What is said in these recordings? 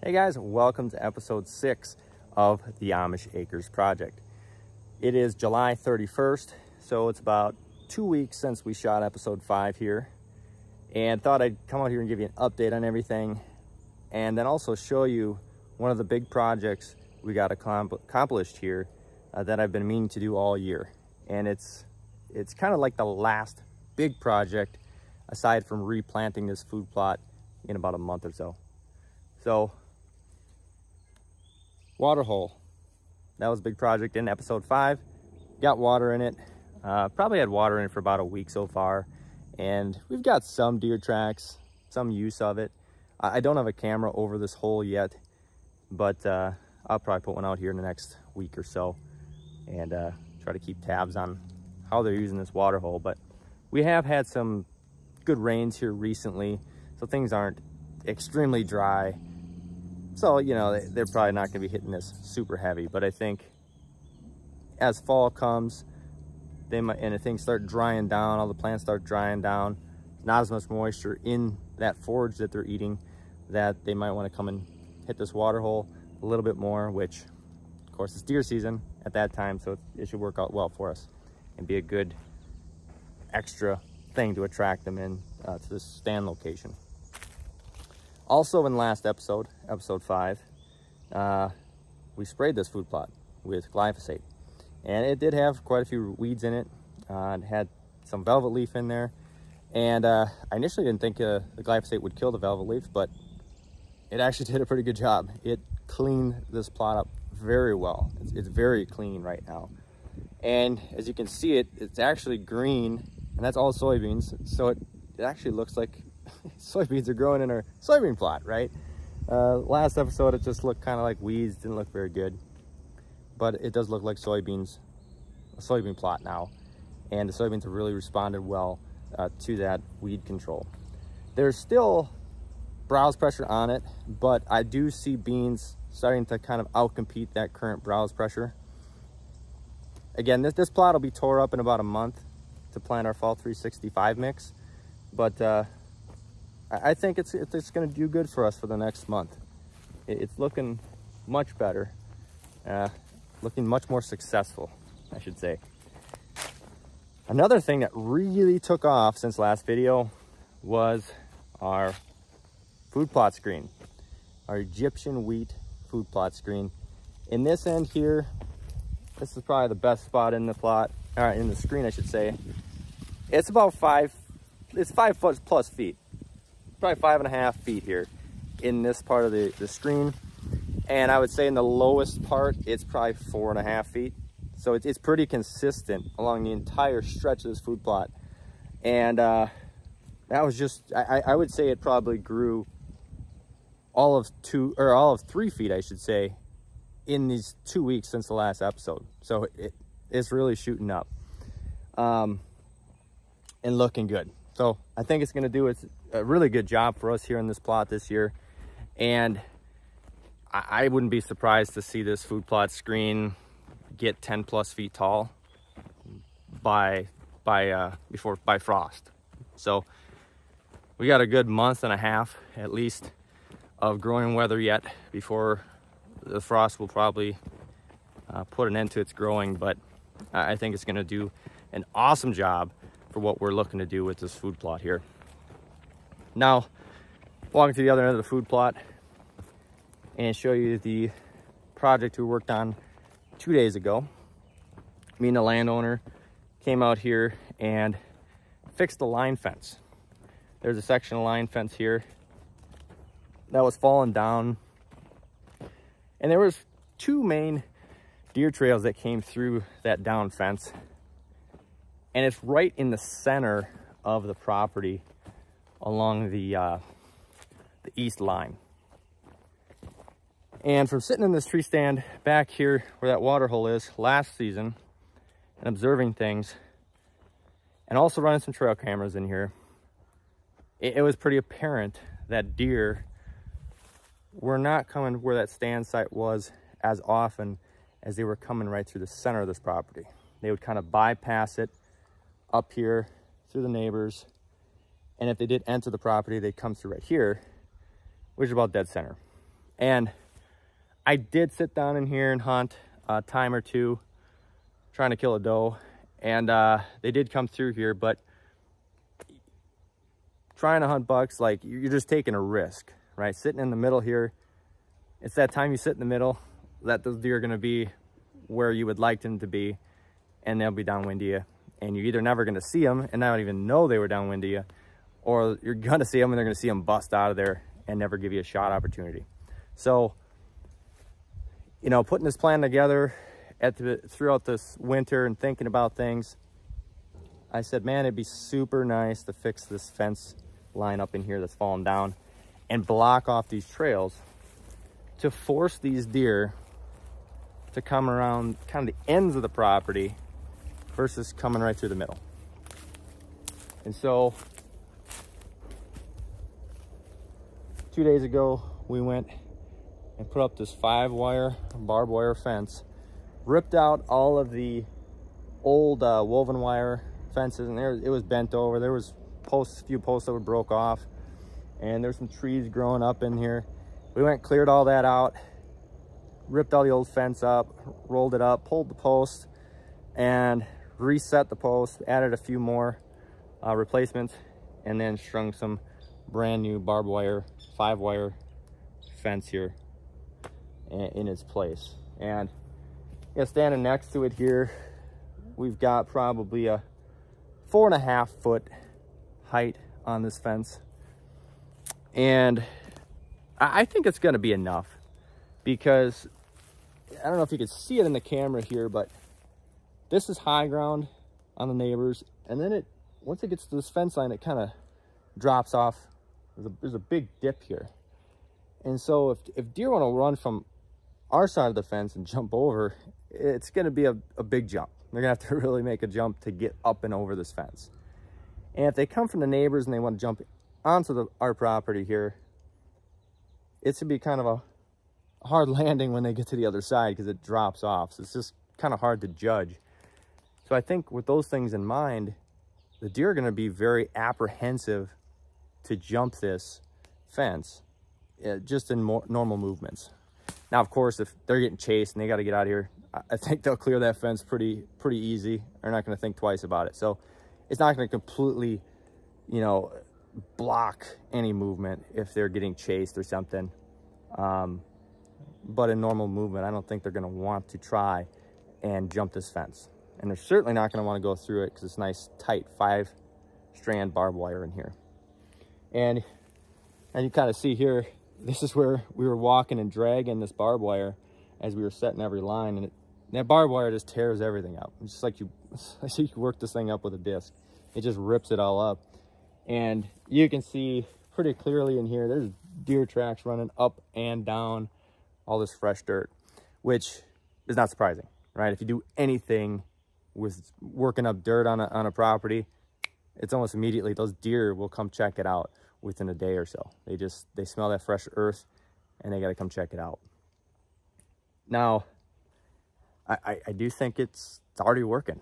Hey guys, welcome to episode 6 of the Amish Acres Project. It is July 31st, so it's about 2 weeks since we shot episode 5 here, and thought I'd come out here and give you an update on everything, and then also show you one of the big projects we got accomplished here that I've been meaning to do all year. And it's kind of like the last big project aside from replanting this food plot in about a month or so. So, water hole. That was a big project in episode 5. Got water in it. Probably had water in it for about a week so far. And we've got some deer tracks, some use of it. I don't have a camera over this hole yet, but I'll probably put one out here in the next week or so and try to keep tabs on how they're using this water hole. But we have had some good rains here recently, so things aren't extremely dry. So, you know, they're probably not going to be hitting this super heavy, but I think as fall comes, they might, and if things start drying down, all the plants start drying down, not as much moisture in that forage that they're eating, that they might want to come and hit this water hole a little bit more, which of course it's deer season at that time, so it should work out well for us and be a good extra thing to attract them in to this stand location. Also in last episode, episode 5, we sprayed this food plot with glyphosate, and it did have quite a few weeds in it. It had some velvet leaf in there, and I initially didn't think the glyphosate would kill the velvet leaf, but it actually did a pretty good job. It cleaned this plot up very well. It's very clean right now, and as you can see, it's actually green, and that's all soybeans, so it actually looks like soybeans are growing in our soybean plot, right? Last episode, it just looked kind of like weeds, didn't look very good, but it does look like soybeans, a soybean plot now, and the soybeans have really responded well to that weed control. There's still browse pressure on it, but I do see beans starting to kind of outcompete that current browse pressure. Again, this plot will be tore up in about a month to plant our fall 365 mix, but I think it's going to do good for us for the next month. It's looking much better, looking much more successful, I should say. Another thing that really took off since last video was our food plot screen, our Egyptian wheat food plot screen. In this end here, this is probably the best spot in the plot, or in the screen, I should say. It's about 5 foot plus feet. Probably 5.5 feet here in this part of the screen, and I would say in the lowest part it's probably 4.5 feet, so it's pretty consistent along the entire stretch of this food plot. And that was just, I would say it probably grew all of 3 feet, I should say, in these 2 weeks since the last episode. So it's really shooting up and looking good. So I think it's going to do a really good job for us here in this plot this year. And I wouldn't be surprised to see this food plot screen get 10 plus feet tall by frost. So we got a good month and a half at least of growing weather yet before the frost will probably put an end to its growing. But I think it's going to do an awesome job for what we're looking to do with this food plot here. Now, walking to the other end of the food plot and show you the project we worked on 2 days ago. Me and the landowner came out here and fixed the line fence. There's a section of line fence here that was falling down, and there was 2 main deer trails that came through that down fence, and it's right in the center of the property along the east line. And from sitting in this tree stand back here where that water hole is last season and observing things, and also running some trail cameras in here, it was pretty apparent that deer were not coming where that stand site was as often as they were coming right through the center of this property. They would kind of bypass it up here through the neighbors, and if they did enter the property, they'd come through right here, which is about dead center. And I did sit down in here and hunt a time or two trying to kill a doe, and they did come through here, but trying to hunt bucks, like, you're just taking a risk, right? Sitting in the middle here, it's that time you sit in the middle that those deer are going to be where you would like them to be, and they'll be downwind to you, and you're either never going to see them and not even know they were downwind to you, or you're going to see them and they're going to see them bust out of there and never give you a shot opportunity. So, you know, putting this plan together throughout this winter and thinking about things, I said, man, it'd be super nice to fix this fence line up in here that's fallen down and block off these trails to force these deer to come around kind of the ends of the property versus coming right through the middle. And so 2 days ago, we went and put up this 5-wire barbed wire fence, ripped out all of the old woven wire fences, and it was bent over. There was a few posts that were broke off, and there's some trees growing up in here. We went, cleared all that out, ripped all the old fence up, rolled it up, pulled the post, and reset the post, added a few more replacements, and then strung some brand new barbed wire 5-wire fence here in its place. And yeah, standing next to it here, we've got probably a 4.5 foot height on this fence, and I think it's going to be enough, because I don't know if you can see it in the camera here, but this is high ground on the neighbors, and then once it gets to this fence line, it kind of drops off. There's a big dip here, and so if deer want to run from our side of the fence and jump over, it's going to be a big jump. They're gonna have to really make a jump to get up and over this fence. And if they come from the neighbors and they want to jump onto our property here, it's gonna be kind of a hard landing when they get to the other side, because it drops off. So it's just kind of hard to judge. So I think with those things in mind, the deer are gonna be very apprehensive to jump this fence, just in normal movements. Now, of course, if they're getting chased and they got to get out of here, I think they'll clear that fence pretty easy. They're not going to think twice about it. So it's not going to completely, you know, block any movement if they're getting chased or something. But in normal movement, I don't think they're going to want to try and jump this fence. And they're certainly not going to want to go through it, because it's nice, tight 5-strand barbed wire in here. And you kind of see here, this is where we were walking and dragging this barbed wire as we were setting every line, and that barbed wire just tears everything up. It's just like you work this thing up with a disc. It just rips it all up. And you can see pretty clearly in here, there's deer tracks running up and down all this fresh dirt, which is not surprising, right? If you do anything with working up dirt on a property, it's almost immediately those deer will come check it out within a day or so. They smell that fresh earth and they got to come check it out. Now, I do think it's already working.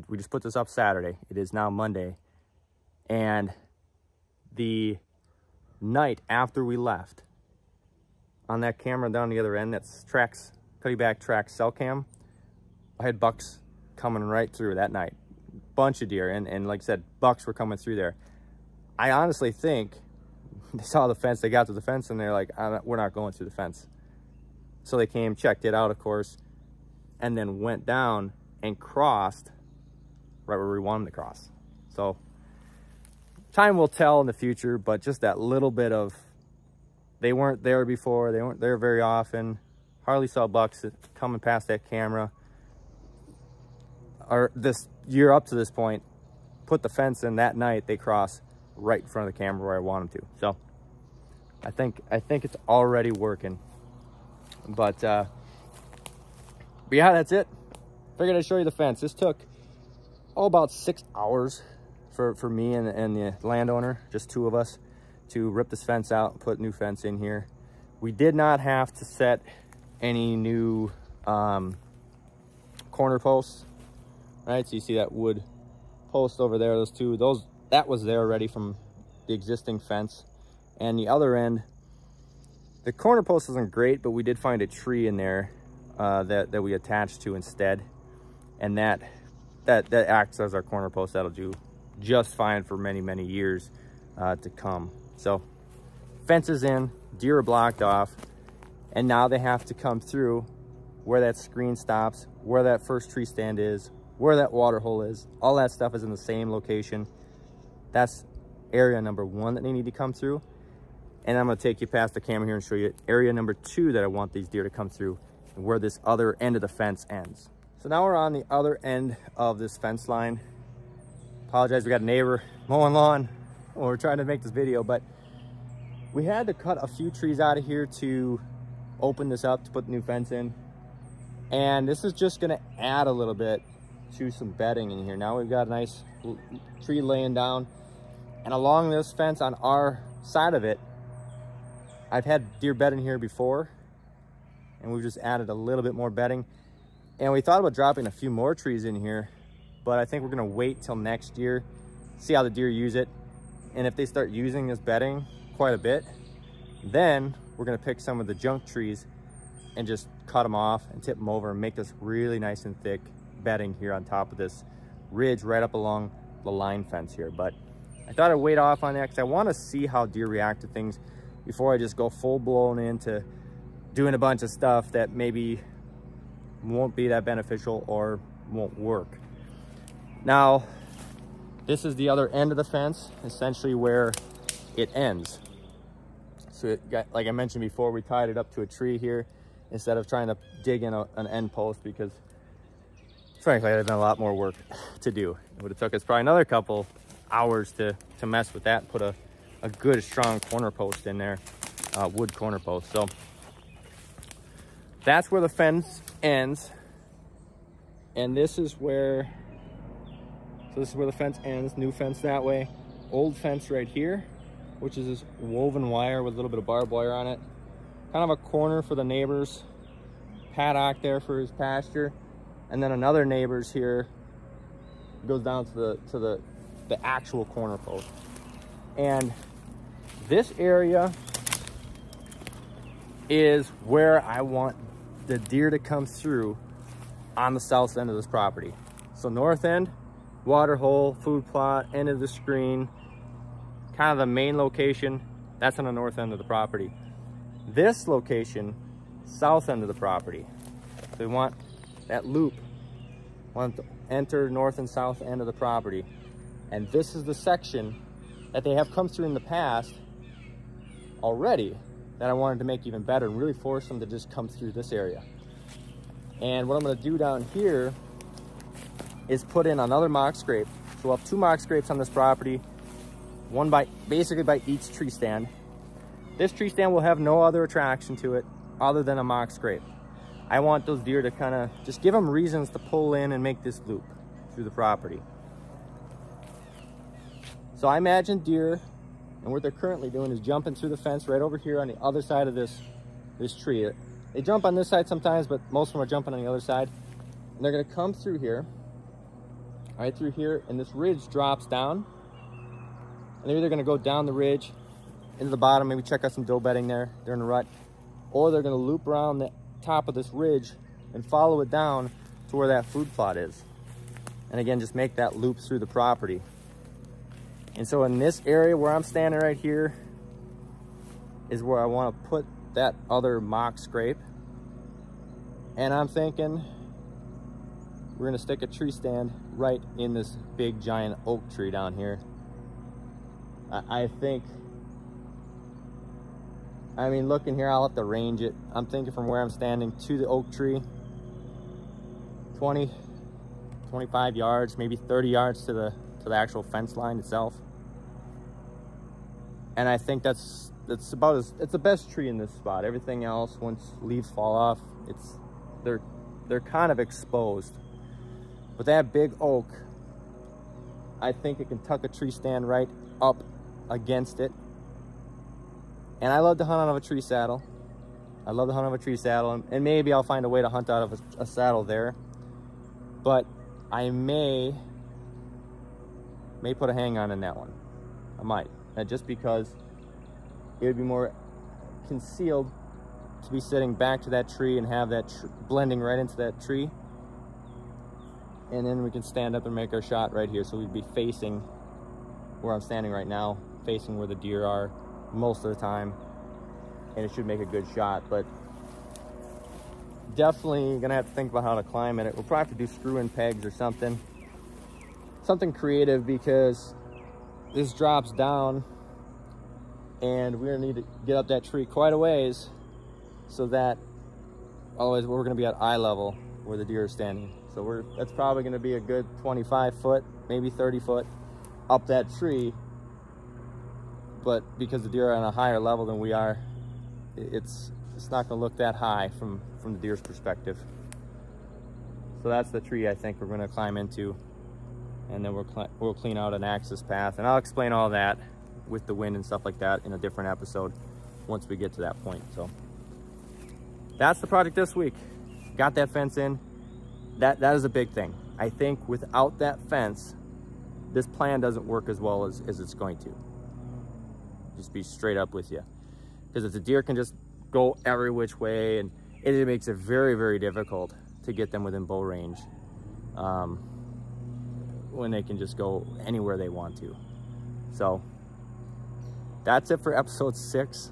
We just put this up Saturday. It is now Monday. And the night after we left, on that camera down the other end, that's Cuddy Back Trax cell cam, I had bucks coming right through that night. Bunch of deer, and like I said, bucks were coming through there. I honestly think they saw the fence, they got to the fence, and they're like, we're not going through the fence. So they came, checked it out, of course, and then went down and crossed right where we wanted to cross. So time will tell in the future, but just that little bit of, they weren't there before, they weren't there very often, hardly saw bucks coming past that camera. Or this year up to this point, put the fence in that night, they cross right in front of the camera where I want them to. So I think it's already working. But yeah, that's it. Figured I'd show you the fence. This took about 6 hours for me and the landowner, just two of us, to rip this fence out and put new fence in here. We did not have to set any new corner posts, right? So you see that wood post over there, those two, that was there already from the existing fence. And the other end, The corner post isn't great, but we did find a tree in there that we attached to instead. And that acts as our corner post. That'll do just fine for many, many years to come. So fence is in, deer are blocked off, and now they have to come through where that screen stops, where that first tree stand is, where that water hole is. All that stuff is in the same location. That's area number 1 that they need to come through. And I'm gonna take you past the camera here and show you area number 2 that I want these deer to come through, and where this other end of the fence ends. So now we're on the other end of this fence line. Apologize, we got a neighbor mowing lawn when we're trying to make this video, but we had to cut a few trees out of here to open this up to put the new fence in. And this is just gonna add a little bit to some bedding in here. Now we've got a nice tree laying down, and along this fence on our side of it, I've had deer bed in here before, and we've just added a little bit more bedding. And we thought about dropping a few more trees in here, but I think we're gonna wait till next year, see how the deer use it. And if they start using this bedding quite a bit, then we're gonna pick some of the junk trees and just cut them off and tip them over and make this really nice and thick bedding here on top of this ridge right up along the line fence here. But I thought I'd wait off on that because I want to see how deer react to things before I just go full blown into doing a bunch of stuff that maybe won't be that beneficial or won't work. Now, this is the other end of the fence, essentially where it ends. So it got, like I mentioned before, we tied it up to a tree here instead of trying to dig in an end post, because frankly, it had been a lot more work to do. It would have took us probably another couple hours to mess with that and put a good strong corner post in there, wood corner post. So that's where the fence ends. And this is where, so this is where the fence ends, new fence that way, old fence right here, which is this woven wire with a little bit of barbed wire on it. Kind of a corner for the neighbor's paddock there for his pasture. And then another neighbor's here goes down to the actual corner post. And this area is where I want the deer to come through on the south end of this property. So north end, water hole, food plot, end of the screen, kind of the main location, that's on the north end of the property. This location, south end of the property. So we want that loop, want to enter north and south end of the property. And this is the section that they have come through in the past already that I wanted to make even better and really force them to just come through this area. And what I'm gonna do down here is put in another mock scrape. So we'll have 2 mock scrapes on this property, one basically by each tree stand. This tree stand will have no other attraction to it other than a mock scrape. I want those deer to kind of just give them reasons to pull in and make this loop through the property. So I imagine deer, and what they're currently doing is jumping through the fence right over here on the other side of this tree. They jump on this side sometimes, but most of them are jumping on the other side. And they're gonna come through here, right through here, and this ridge drops down. And they're either gonna go down the ridge into the bottom, maybe check out some doe bedding there during the rut, or they're gonna loop around the top of this ridge and follow it down to where that food plot is. And again, just make that loop through the property. And so in this area where I'm standing right here is where I want to put that other mock scrape. And I'm thinking we're gonna stick a tree stand right in this big giant oak tree down here. I think, I mean, looking here, I'll have to range it. I'm thinking from where I'm standing to the oak tree, 20, 25 yards, maybe 30 yards to the actual fence line itself. And I think that's about it's the best tree in this spot. Everything else, once leaves fall off, they're kind of exposed. But that big oak, I think it can tuck a tree stand right up against it. And I love to hunt out of a tree saddle. I love to hunt out of a tree saddle, and maybe I'll find a way to hunt out of a saddle there. But I may put a hang on in that one. I might. Just because it would be more concealed to be sitting back to that tree and have that blending right into that tree. And then we can stand up and make our shot right here. So we'd be facing where I'm standing right now, facing where the deer are most of the time, and it should make a good shot. But definitely gonna have to think about how to climb it. We'll probably have to do screw-in pegs or something creative, because this drops down and we're gonna need to get up that tree quite a ways, so that otherwise we're gonna be at eye level where the deer are standing. So that's probably gonna be a good 25 foot, maybe 30 foot up that tree. But because the deer are on a higher level than we are, it's not gonna look that high from the deer's perspective. So that's the tree I think we're gonna climb into, and then we'll clean out an access path, and I'll explain all that with the wind and stuff like that in a different episode once we get to that point. So that's the project this week. Got that fence in. That is a big thing. I think without that fence, this plan doesn't work as well as it's going to. Just be straight up with you. Because if the deer can just go every which way, and it makes it very, very difficult to get them within bow range when they can just go anywhere they want to. So that's it for episode 6.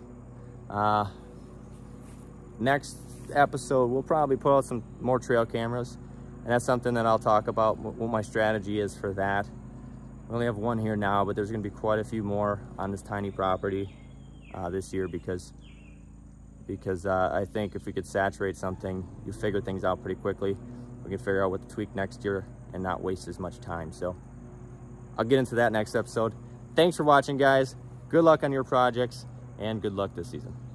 Next episode, we'll probably put out some more trail cameras, and that's something that I'll talk about, what my strategy is for that. We only have one here now, but there's going to be quite a few more on this tiny property this year, because I think if we could saturate something, you figure things out pretty quickly. We can figure out what to tweak next year and not waste as much time. So I'll get into that next episode. Thanks for watching, guys. Good luck on your projects, and good luck this season.